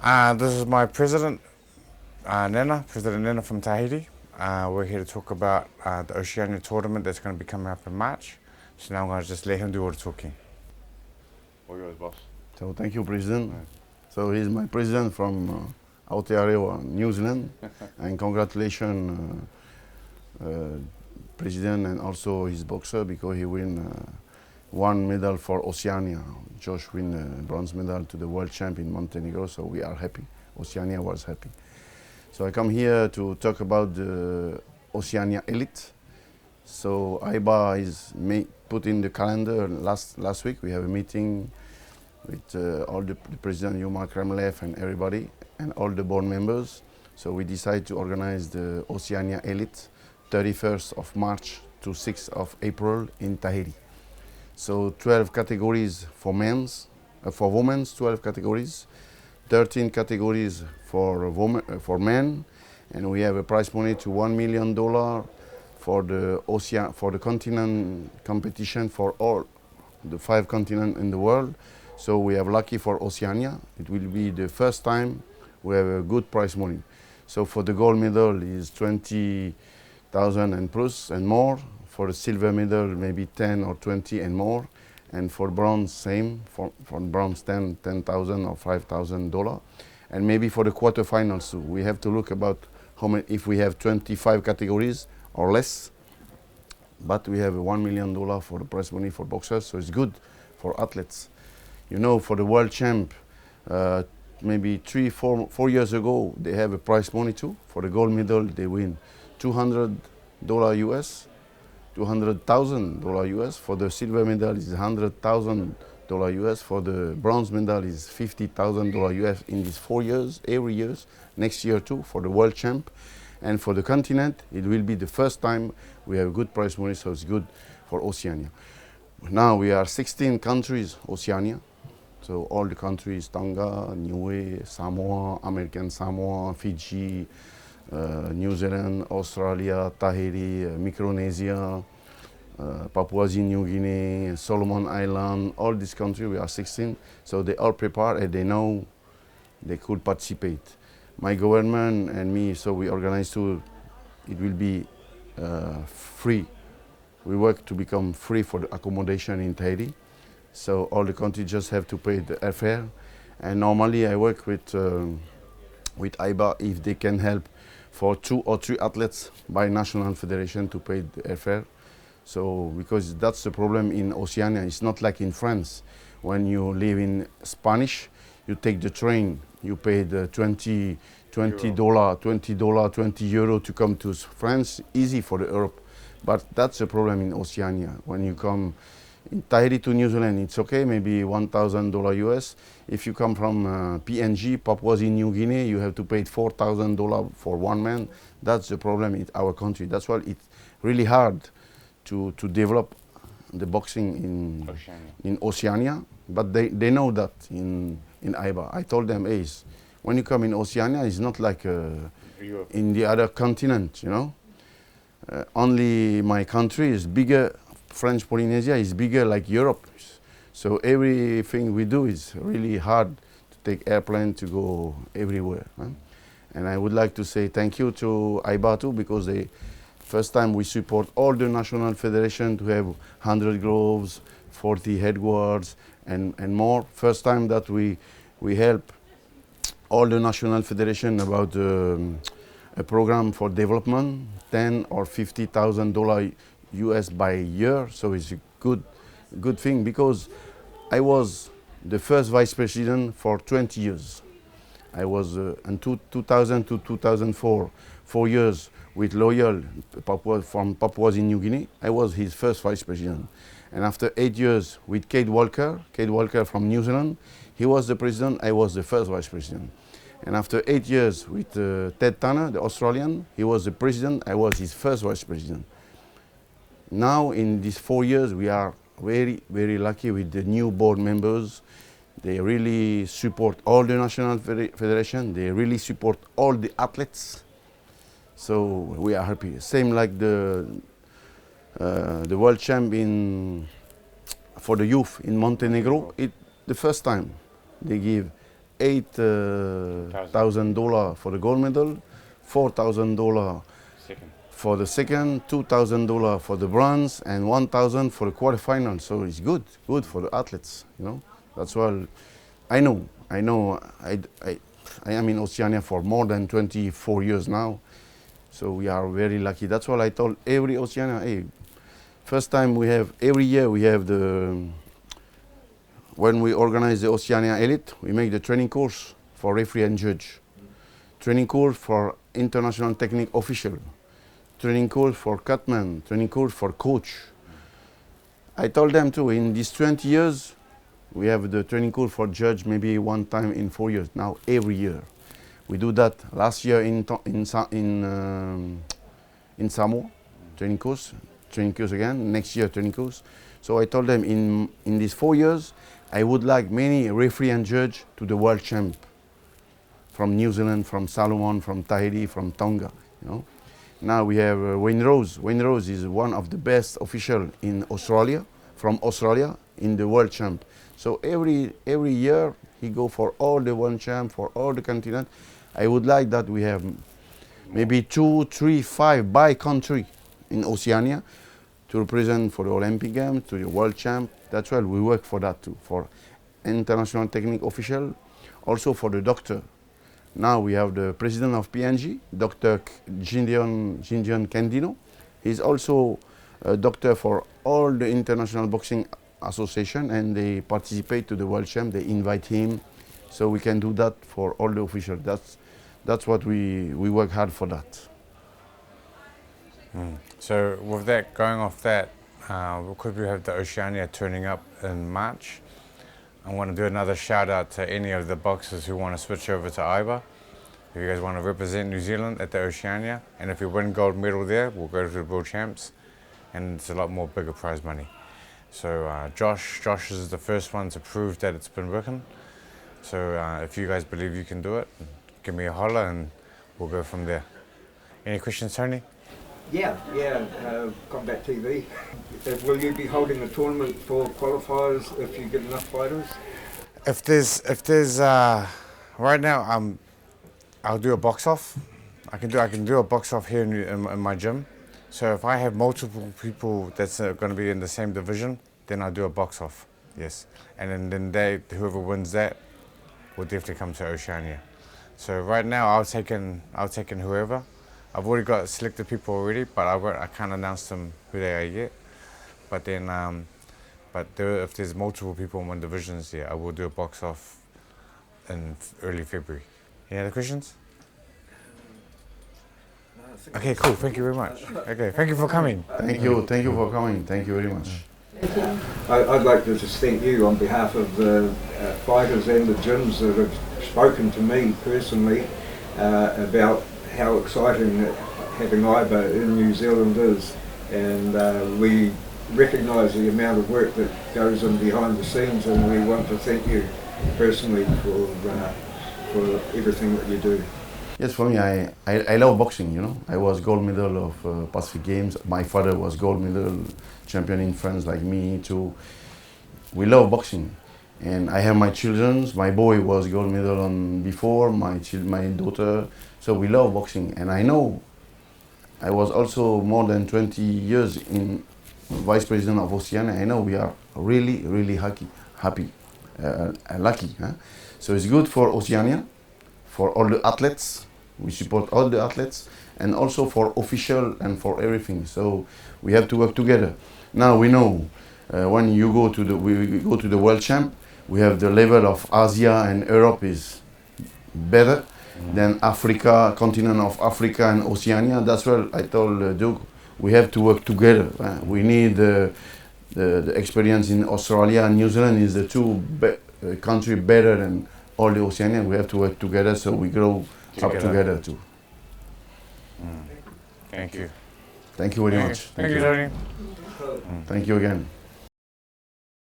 This is my president, President Nena from Tahiti. We're here to talk about the Oceania tournament that's going to be coming up in March. So now I'm going to just let him do all the talking. All yours, boss. So thank you, President. Right. So he's my president from Aotearoa, New Zealand, and congratulations, President, and also his boxer because he win one medal for Oceania. Josh win bronze medal to the world champ in Montenegro, so we are happy. Oceania was happy. So I come here to talk about the Oceania Elite. So IBA is put in the calendar last week. We have a meeting with all the president, Yuma Kremlev, and everybody, and all the board members. So we decided to organize the Oceania Elite, 31st of March to 6th of April in Tahiti. So 12 categories for men's, for women's 12 categories, 13 categories for men, and we have a prize money to $1 million for the continent competition for all the 5 continents in the world. So we have lucky for Oceania. It will be the first time we have a good prize money. So for the gold medal is 20,000 and plus and more. For the silver medal, maybe 10 or 20 and more. And for bronze, same. For bronze, 10,000 or $5,000. And maybe for the quarterfinals too. We have to look about how many, if we have 25 categories or less. But we have $1 million for the prize money for boxers, so it's good for athletes. You know, for the world champ, maybe 4 years ago, they have a prize money too. For the gold medal, they win $200 US, $200,000 US. For the silver medal, is $100,000 US. For the bronze medal, is $50,000 US in these 4 years, every year. Next year too, for the world champ. And for the continent, it will be the first time we have good prize money, so it's good for Oceania. Now we are 16 countries, Oceania. So all the countries, Tonga, Niue, Samoa, American Samoa, Fiji, New Zealand, Australia, Tahiti, Micronesia, Papua New Guinea, Solomon Island, all these countries, we are 16. So they all prepare and they know they could participate. My government and me, so we organize too, it will be free. We work to become free for the accommodation in Tahiti. So all the countries just have to pay the airfare. And normally I work with IBA if they can help for 2 or 3 athletes by national federation to pay the airfare. So because that's the problem in Oceania, it's not like in France. When you live in Spanish, you take the train, you pay the $20 to come to France, easy for the Europe. But that's the problem in Oceania. When you come in Tahiti to New Zealand, it's okay, maybe $1,000 US. If you come from PNG, Papua New Guinea, you have to pay $4,000 for one man. That's the problem in our country. That's why it's really hard to develop the boxing in Oceania. But they know that in IBA. I told them, hey, when you come in Oceania, it's not like in the other continent, you know. Only my country is bigger. French Polynesia is bigger like Europe. So everything we do is really hard to take airplane to go everywhere. Huh? And I would like to say thank you to IBA too, because first time we support all the national federation to have 100 gloves, 40 head guards, and more. First time that we help all the national federation about a program for development, $10,000 or $50,000 US by year. So it's a good thing because I was the first vice president for 20 years. I was in 2000 to 2004, 4 years with Loyal from Papua New Guinea. I was his first vice president. And after 8 years with Kate Walker from New Zealand, he was the president, I was the first vice president. And after 8 years with Ted Turner, the Australian, he was the president, I was his first vice president. Now in these 4 years, we are very, very lucky with the new board members. They really support all the national federation. They really support all the athletes. So we are happy. Same like the world champ for the youth in Montenegro. The first time they give $8,000 for the gold medal, $4,000 Second. for the second, $2,000 for the bronze, and $1,000 for the quarterfinal. So it's good for the athletes. You know, that's why I know. I am in Oceania for more than 24 years now, so we are very lucky. That's why I told every Oceania, hey, first time every year we have when we organize the Oceania Elite, we make the training course for referee and judge, training course for international technique official, training course for cutman, training course for coach. I told them too, in these 20 years, we have the training course for judge maybe one time in 4 years. Now every year, we do that. Last year in Samoa, training course again. Next year training course. So I told them in these 4 years, I would like many referee and judge to the world champ from New Zealand, from Solomon, from Tahiti, from Tonga. You know. Now we have Wayne Rose. Wayne Rose is one of the best official in Australia, from Australia, in the world champ. So every year he go for all the world champ, for all the continent. I would like that we have maybe 2, 3, 5 by country in Oceania to represent for the Olympic Games, to the world champ. That's why we work for that too, for international technique official, also for the doctor. Now we have the president of PNG, Dr. Jindion Candino. He's also a doctor for all the international boxing association, and they participate to the world champ. They invite him, so we can do that for all the officials. That's what we work hard for that. So with that, going off that, because we have the Oceania turning up in March, I want to do another shout out to any of the boxers who want to switch over to IBA. If you guys want to represent New Zealand at the Oceania, and if you win gold medal there, we'll go to the world champs, and it's a lot more bigger prize money. So Josh is the first one to prove that it's been working. So if you guys believe you can do it, give me a holler and we'll go from there. Any questions, Tony? Yeah, Combat TV. Will you be holding a tournament for qualifiers if you get enough fighters? If there's right now, I'll do a box off. I can do a box off here in my gym. So if I have multiple people that's going to be in the same division, then I'll do a box off. Yes, and then whoever wins that will definitely come to Oceania. So right now I'll take in whoever. I've already got selected people already, but I can't announce them who they are yet. But then, if there's multiple people in one divisions, yeah, I will do a box off in early February. Any other questions? Okay, cool. Thank you very much. Okay, thank you for coming. Thank you for coming. Thank you very much. I'd like to just thank you on behalf of the fighters and the gyms that have spoken to me personally about how exciting having IBA in New Zealand is, and we recognise the amount of work that goes in behind the scenes, and we want to thank you personally for everything that you do. Yes, for me, I love boxing, you know. I was gold medal of Pacific Games. My father was gold medal champion in France, like me too. We love boxing. And I have my children. My boy was gold medal before, my daughter. So we love boxing. And I know I was also more than 20 years in vice president of Oceania. I know we are really, really happy, lucky. Huh? So it's good for Oceania, for all the athletes. We support all the athletes, and also for official and for everything. So we have to work together. Now we know when we go to the world champ, we have the level of Asia and Europe is better than Africa, continent of Africa and Oceania. That's why I told Duke, we have to work together. We need the experience in Australia and New Zealand is the two country better than all the Oceania. We have to work together so we grow up together too. Thank you. Thank you very much. Thank you, Tony. Thank you again.